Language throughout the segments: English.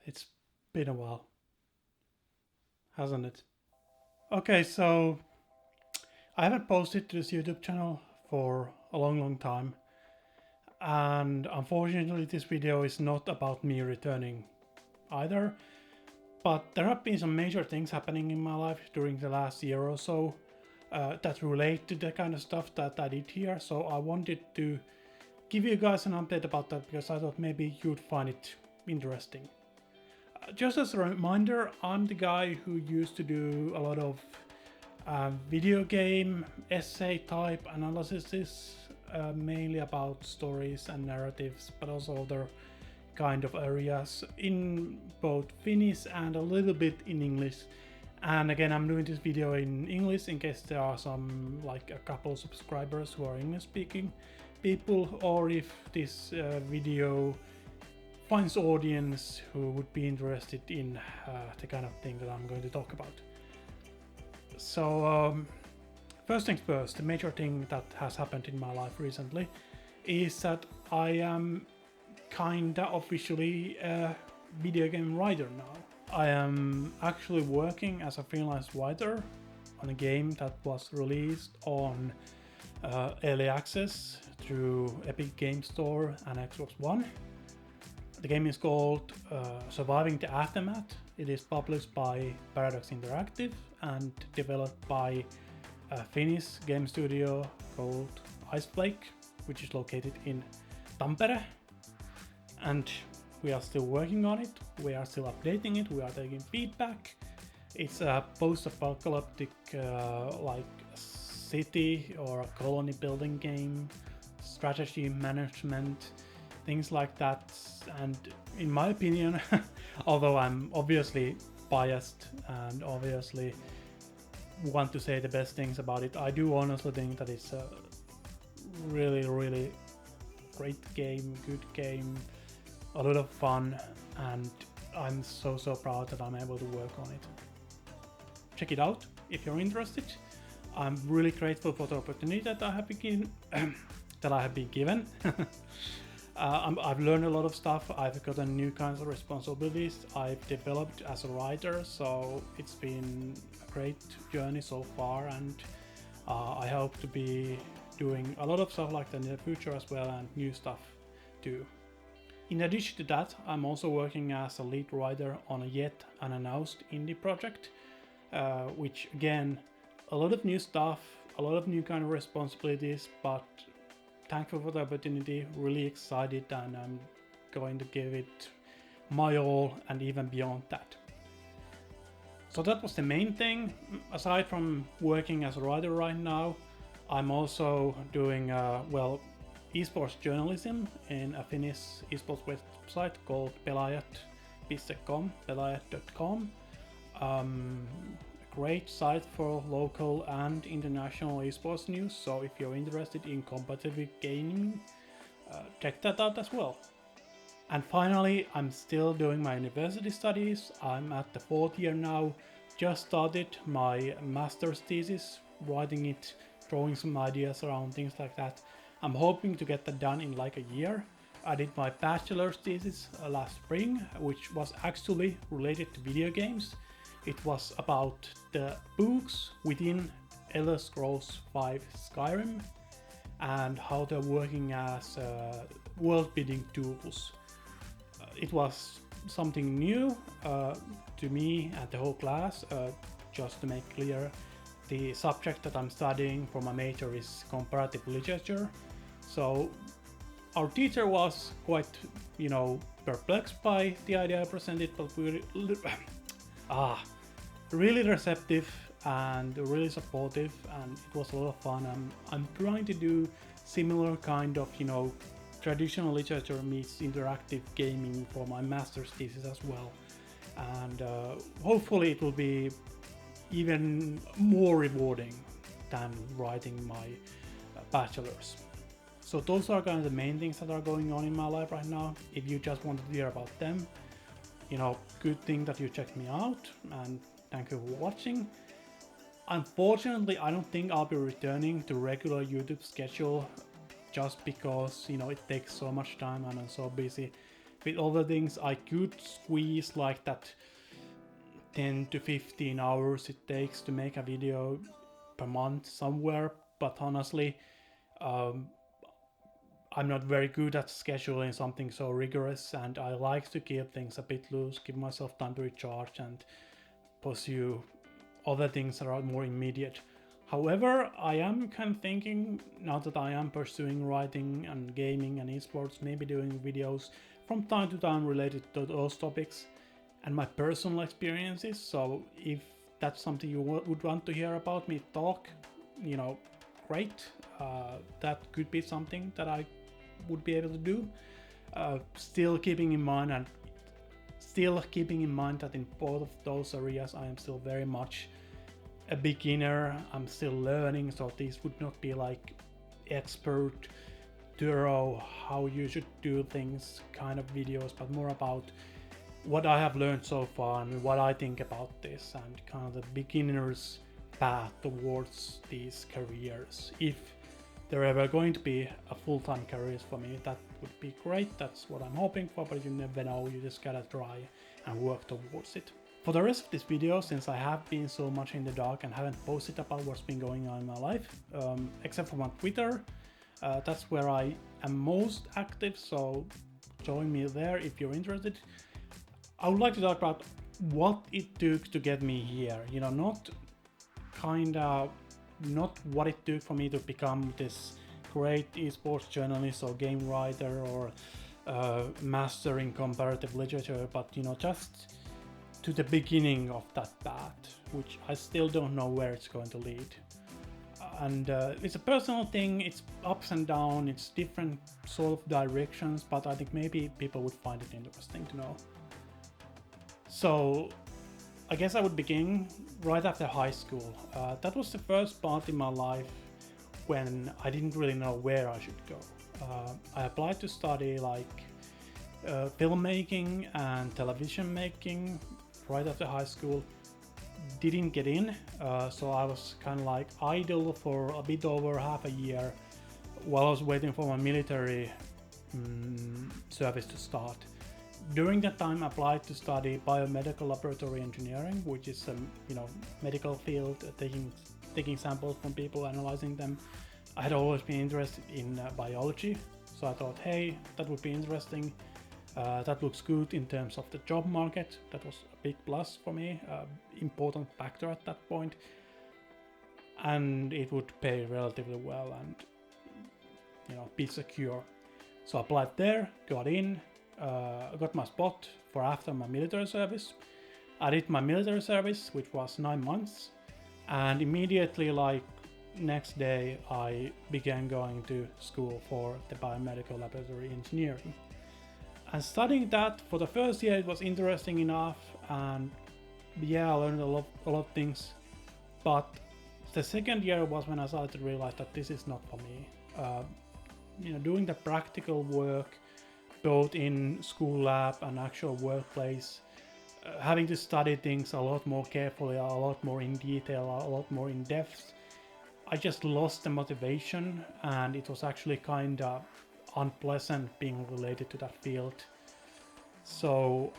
It's been a while, hasn't it? Okay, so I haven't posted to this YouTube channel for a long time, and unfortunately, this video is not about me returning either. But there have been some major things happening in my life during the last year or so that relate to the kind of stuff that I did here. So I wanted to give you guys an update about that because I thought maybe you'd find it interesting. Just as a reminder, I'm the guy who used to do a lot of video game essay type analysis, mainly about stories and narratives, but also other kind of areas in both Finnish and a little bit in English. And again, I'm doing this video in English in case there are some, like a couple subscribers who are English speaking people, or if this video finds audience who would be interested in the kind of thing that I'm going to talk about. So first things first, the major thing that has happened in my life recently is that I am kinda officially a video game writer now. I am actually working as a freelance writer on a game that was released on early access through Epic Game Store and Xbox One. The game is called Surviving the Aftermath. It is published by Paradox Interactive and developed by a Finnish game studio called Iceflake, which is located in Tampere. And we are still working on it, we are still updating it, we are taking feedback. It's a post-apocalyptic like city or a colony building game, strategy management, things like that. And in my opinion, although I'm obviously biased and obviously want to say the best things about it, I do honestly think that it's a really great game, good game, a lot of fun, and I'm so proud that I'm able to work on it. Check it out if you're interested. I'm really grateful for the opportunity that I have been given. I've learned a lot of stuff. I've gotten new kinds of responsibilities. I've developed as a writer, so it's been a great journey so far, and I hope to be doing a lot of stuff like that in the future as well, and new stuff too. In addition to that, I'm also working as a lead writer on a yet unannounced indie project, which again, a lot of new stuff, a lot of new kind of responsibilities, but thankful for the opportunity, really excited, and I'm going to give it my all and even beyond that. So that was the main thing. Aside from working as a writer right now, I'm also doing esports journalism in a Finnish esports website called pelaajat.com. A great site for local and international esports news, so if you're interested in competitive gaming, check that out as well. And finally, I'm still doing my university studies. I'm at the 4th year now, just started my master's thesis, writing it, throwing some ideas around, things like that. I'm hoping to get that done in like a year. I did my bachelor's thesis last spring, which was actually related to video games. It was about the books within Elder Scrolls V Skyrim and how they're working as world-building tools. It was something new to me and the whole class. Just to make clear, the subject that I'm studying for my major is comparative literature. So our teacher was quite, perplexed by the idea I presented, but really receptive and really supportive, and it was a lot of fun. I'm trying to do similar kind of, traditional literature meets interactive gaming for my master's thesis as well. And hopefully it will be even more rewarding than writing my bachelor's. So those are kind of the main things that are going on in my life right now. If you just wanted to hear about them, good thing that you checked me out, and thank you for watching. Unfortunately, I don't think I'll be returning to regular YouTube schedule just because, it takes so much time and I'm so busy with other things I could squeeze like that 10 to 15 hours it takes to make a video per month somewhere, but honestly, I'm not very good at scheduling something so rigorous, and I like to keep things a bit loose, give myself time to recharge and pursue other things that are more immediate. However, I am kind of thinking, now that I am pursuing writing and gaming and esports, maybe doing videos from time to time related to those topics and my personal experiences. So if that's something you would want to hear about me talk, great. That could be something that I would be able to do. Still keeping in mind that in both of those areas I am still very much a beginner. I'm still learning, so these would not be like expert, thorough, how you should do things kind of videos, but more about what I have learned so far and what I think about this, and kind of the beginner's path towards these careers. If they're ever going to be a full-time careers for me, that would be great. That's what I'm hoping for, but you never know, you just gotta try and work towards it. For the rest of this video, since I have been so much in the dark and haven't posted about what's been going on in my life, except for my Twitter, that's where I am most active, so join me there if you're interested. I would like to talk about what it took to get me here, not what it took for me to become this great esports journalist or game writer or master in comparative literature, but just to the beginning of that path, which I still don't know where it's going to lead. And it's a personal thing, it's ups and downs, it's different sort of directions, but I think maybe people would find it interesting to know. So I guess I would begin right after high school. That was the first part in my life when I didn't really know where I should go. I applied to study filmmaking and television making right after high school. Didn't get in, so I was kind of like idle for a bit over half a year while I was waiting for my military service to start. During that time I applied to study biomedical laboratory engineering, which is a medical field, taking samples from people, analyzing them. I had always been interested in biology, so I thought, hey, that would be interesting. That looks good in terms of the job market. That was a big plus for me, important factor at that point, and it would pay relatively well and be secure. So I applied there, got in, got my spot for after my military service. I did my military service, which was 9 months, and immediately next day I began going to school for the biomedical laboratory engineering. And studying that for the first year, it was interesting enough, and I learned a lot of things. But the second year was when I started to realize that this is not for me. Doing the practical work, both in school lab and actual workplace, having to study things a lot more carefully, a lot more in detail, a lot more in depth, I just lost the motivation, and it was actually kind of unpleasant being related to that field. So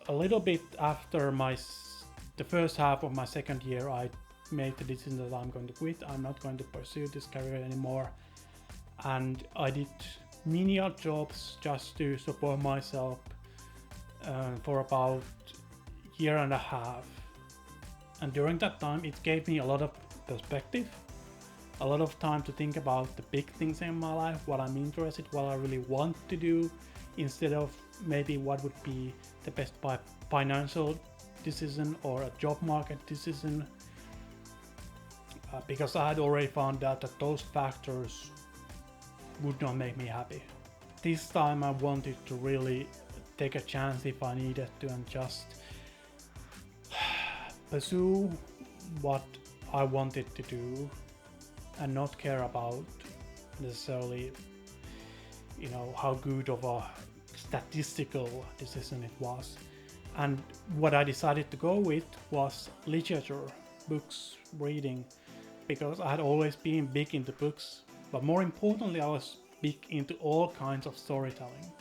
a little bit after the first half of my second year, I made the decision that I'm going to quit. I'm not going to pursue this career anymore, and I did menial jobs just to support myself for about a year and a half. And during that time it gave me a lot of perspective, a lot of time to think about the big things in my life, what I'm interested, what I really want to do, instead of maybe what would be the best financial decision or a job market decision, because I had already found out that those factors would not make me happy. This time I wanted to really take a chance if I needed to, and just pursue what I wanted to do and not care about necessarily how good of a statistical decision it was. And what I decided to go with was literature, books, reading, because I had always been big into books, but more importantly I was big into all kinds of storytelling.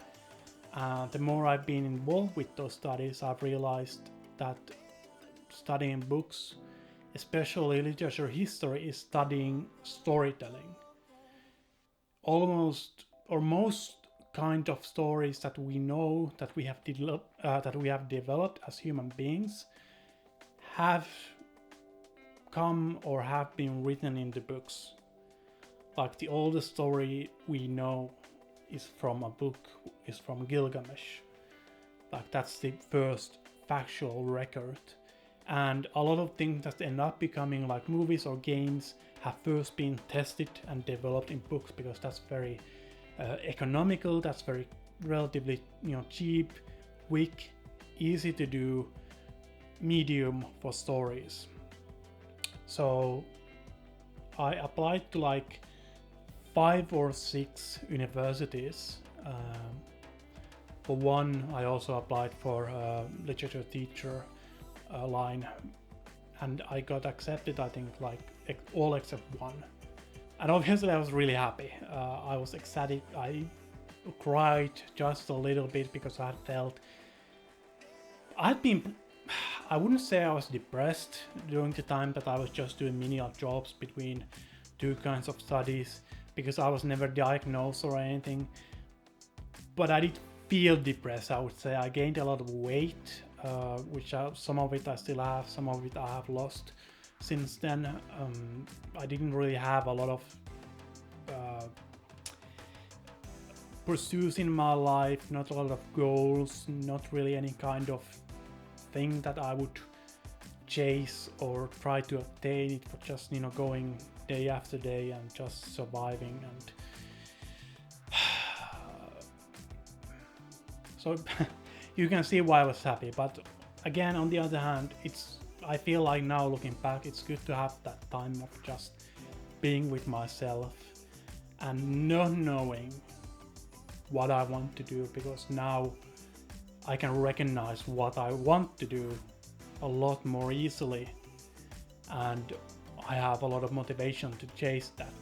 The more I've been involved with those studies, I've realized that studying books, especially literature history, is studying storytelling. Almost or most kind of stories that we know that we have developed as human beings have come or have been written in the books. Like the oldest story we know is from a book, is from Gilgamesh. Like that's the first factual record. And a lot of things that end up becoming like movies or games have first been tested and developed in books, because that's very economical, that's very relatively cheap, quick, easy to do medium for stories. So I applied to like 5 or 6 universities. For one, I also applied for a literature teacher line, and I got accepted, I think, like all except one. And obviously I was really happy. I was ecstatic. I cried just a little bit because I felt I wouldn't say I was depressed during the time that I was just doing menial jobs between 2 kinds of studies, because I was never diagnosed or anything. But I did feel depressed, I would say. I gained a lot of weight, which some of it I still have, some of it I have lost since then. I didn't really have a lot of pursuits in my life, not a lot of goals, not really any kind of thing that I would chase or try to obtain. It was just going day after day and just surviving, and so you can see why I was happy. But again, on the other hand, I feel like now looking back, it's good to have that time of just being with myself and not knowing what I want to do, because now I can recognize what I want to do a lot more easily, and I have a lot of motivation to chase that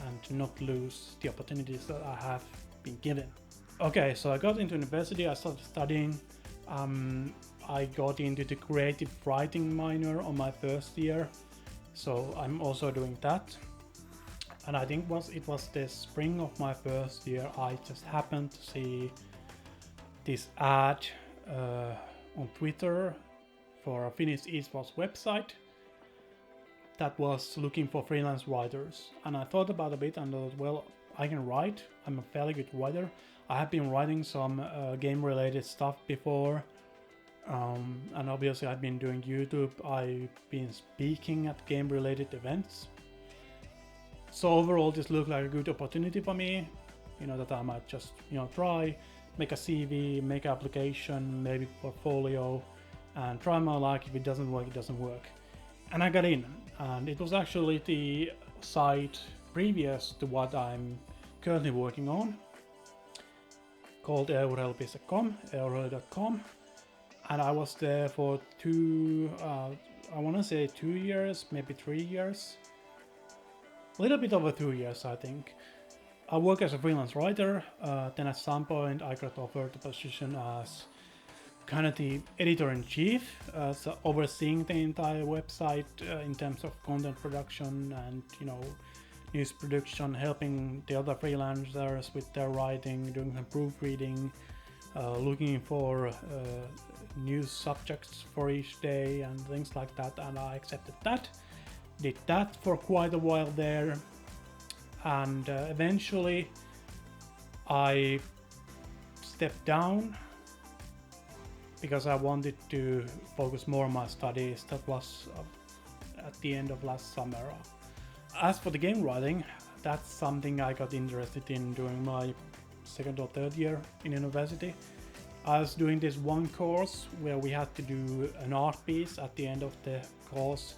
and to not lose the opportunities that I have been given. Okay, so I got into university, I started studying. I got into the creative writing minor on my first year, so I'm also doing that. And I think it was the spring of my first year, I just happened to see this ad on Twitter for a Finnish esports website that was looking for freelance writers. And I thought about a bit and thought, well, I can write. I'm a fairly good writer. I have been writing some game-related stuff before. And obviously I've been doing YouTube. I've been speaking at game-related events. So overall, this looked like a good opportunity for me, that I might just, try, make a CV, make an application, maybe portfolio, and try my luck. If it doesn't work, it doesn't work. And I got in, and it was actually the site previous to what I'm currently working on, called eurhelp.com, and I was there for I want to say 2 years, maybe 3 years. A little bit over 2 years, I think. I work as a freelance writer, then at some point I got offered the position as kind of the editor-in-chief, so overseeing the entire website in terms of content production and, news production, helping the other freelancers with their writing, doing some proofreading, looking for news subjects for each day and things like that, and I accepted that. Did that for quite a while there, and eventually I stepped down because I wanted to focus more on my studies. That was at the end of last summer. As for the game writing, that's something I got interested in during my 2nd or 3rd year in university. I was doing this one course where we had to do an art piece at the end of the course.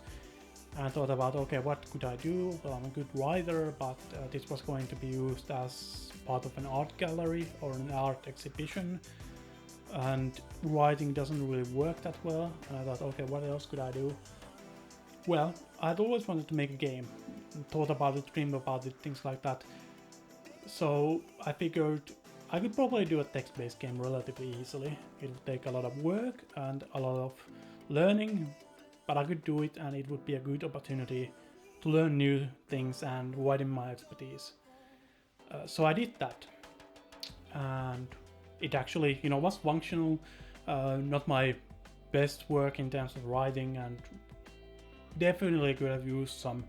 And I thought about, okay, what could I do? Well, I'm a good writer, but this was going to be used as part of an art gallery or an art exhibition. And writing doesn't really work that well. And I thought, okay, what else could I do? Well, I'd always wanted to make a game. Thought about it, dreamed about it, things like that. So I figured I could probably do a text-based game relatively easily. It would take a lot of work and a lot of learning, but I could do it, and it would be a good opportunity to learn new things and widen my expertise. So I did that, and it actually, was functional. Not my best work in terms of writing, and definitely could have used some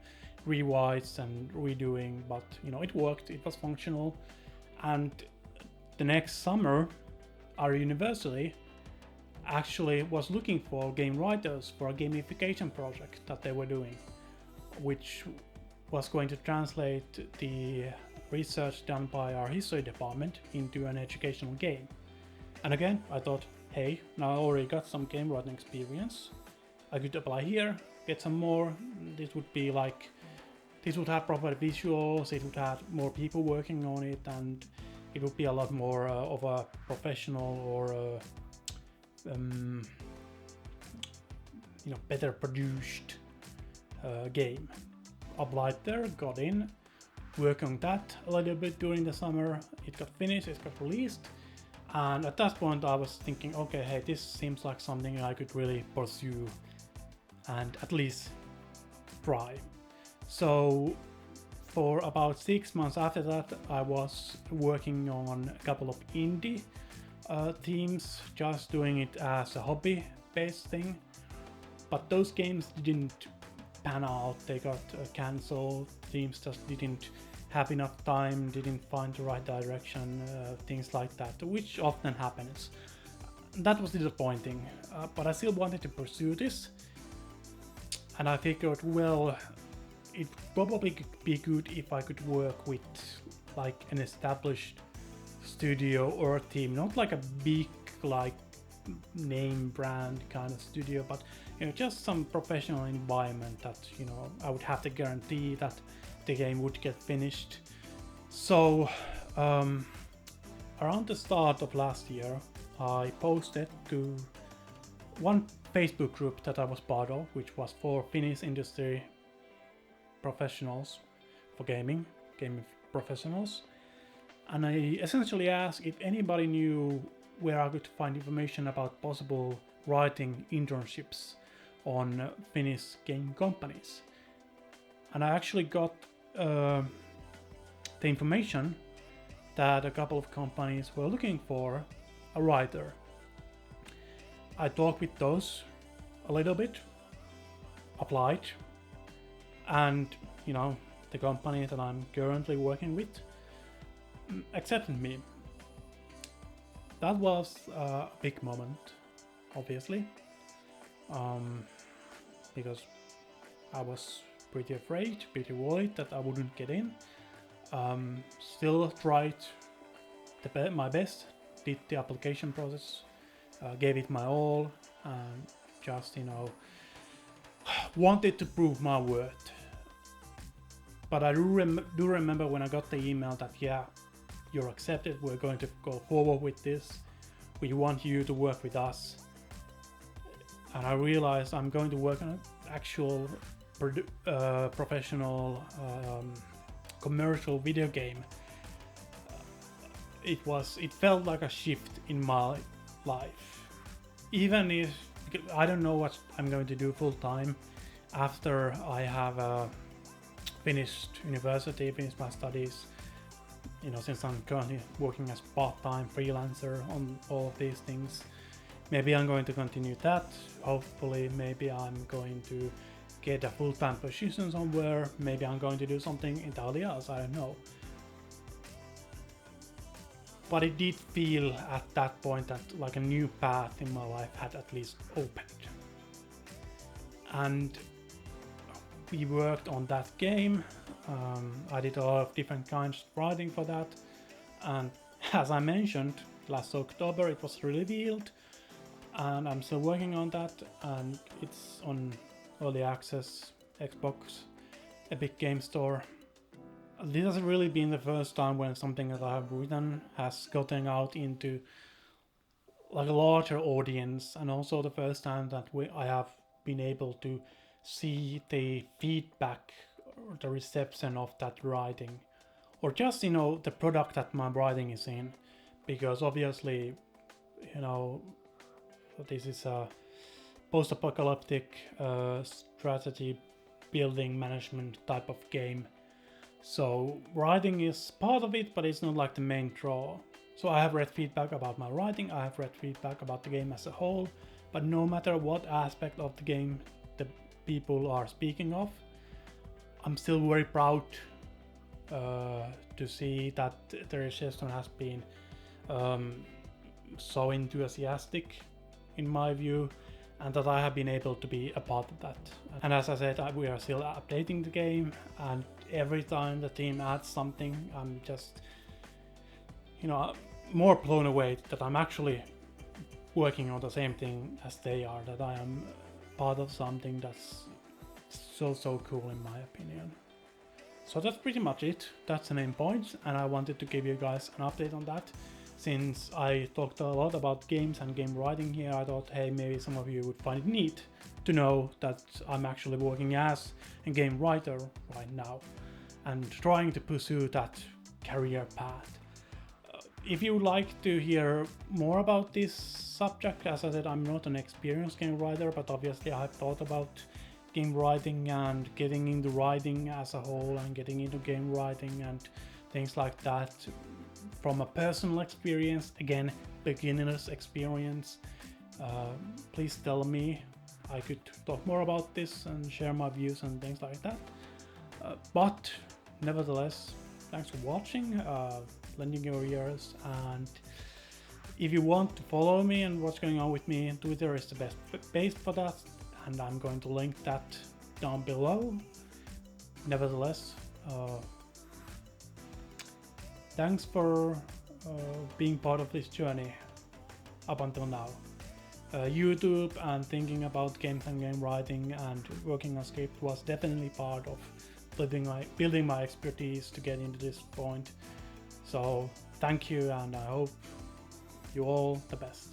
rewrites and redoing, but it worked. It was functional, and the next summer, our university actually was looking for game writers for a gamification project that they were doing, which was going to translate the research done by our history department into an educational game. And again, I thought, hey, now I already got some game writing experience. I could apply here, get some more. This would have proper visuals, it would have more people working on it, and it would be a lot more of a professional or better produced game. Applied there, got in, worked on that a little bit during the summer. It got finished, it got released, and at that point I was thinking, okay, hey, this seems like something I could really pursue and at least try. So for about 6 months after that, I was working on a couple of indie themes, just doing it as a hobby-based thing. But those games didn't pan out, they got cancelled, teams just didn't have enough time, didn't find the right direction, things like that, which often happens. That was disappointing, but I still wanted to pursue this. And I figured, well, it probably could be good if I could work with like an established studio or team, not like a big like name brand kind of studio, but just some professional environment that I would have to guarantee that the game would get finished. So around the start of last year, I posted to one Facebook group that I was part of, which was for Finnish industry professionals, for gaming professionals, and I essentially asked if anybody knew where I could find information about possible writing internships on Finnish game companies. And I actually got the information that a couple of companies were looking for a writer. I talked with those a little bit, applied, and the company that I'm currently working with accepted me. That was a big moment, obviously, because I was pretty afraid, pretty worried that I wouldn't get in. Still tried my best, did the application process, gave it my all, and just wanted to prove my worth. But I do remember when I got the email that you're accepted, we're going to go forward with this, we want you to work with us. And I realized I'm going to work on an actual professional commercial video game. It felt like a shift in my life. Even if I don't know what I'm going to do full time after I have finished university, finished my studies, since I'm currently working as part-time freelancer on all of these things. Maybe I'm going to continue that. Hopefully, maybe I'm going to get a full-time position somewhere. Maybe I'm going to do something entirely else, I don't know. But it did feel at that point that like a new path in my life had at least opened. And we worked on that game. I did a lot of different kinds of writing for that. And as I mentioned, last October it was revealed. And I'm still working on that. And it's on early access, Xbox, Epic Game Store. This has really been the first time when something that I have written has gotten out into like a larger audience, and also the first time that I have been able to see the feedback or the reception of that writing, or just the product that my writing is in. because obviously, you know, this is a post-apocalyptic strategy building management type of game. So writing is part of it, but it's not like the main draw. So I have read feedback about my writing, I have read feedback about the game as a whole, but no matter what aspect of the game the people are speaking of, I'm still very proud to see that the reception has been so enthusiastic in my view, and that I have been able to be a part of that. And as I said, we are still updating the game, and every time the team adds something, I'm just, you know, more blown away that I'm actually working on the same thing as they are, that I am part of something that's so cool in my opinion. So that's pretty much it. That's the main points, and I wanted to give you guys an update on that. Since I talked a lot about games and game writing here, I thought, hey, maybe some of you would find it neat to know that I'm actually working as a game writer right now and trying to pursue that career path. If you would like to hear more about this subject, as I said, I'm not an experienced game writer, but obviously I have thought about game writing and getting into writing as a whole and getting into game writing and things like that from a personal experience, again, beginner's experience. Please tell me. I could talk more about this and share my views and things like that. But nevertheless, thanks for watching, lending your ears, and if you want to follow me and what's going on with me, Twitter is the best place for that, and I'm going to link that down below. Nevertheless, thanks for being part of this journey up until now. YouTube and thinking about games and game writing and working on script was definitely part of building my expertise to get into this point. So thank you, and I hope you all the best.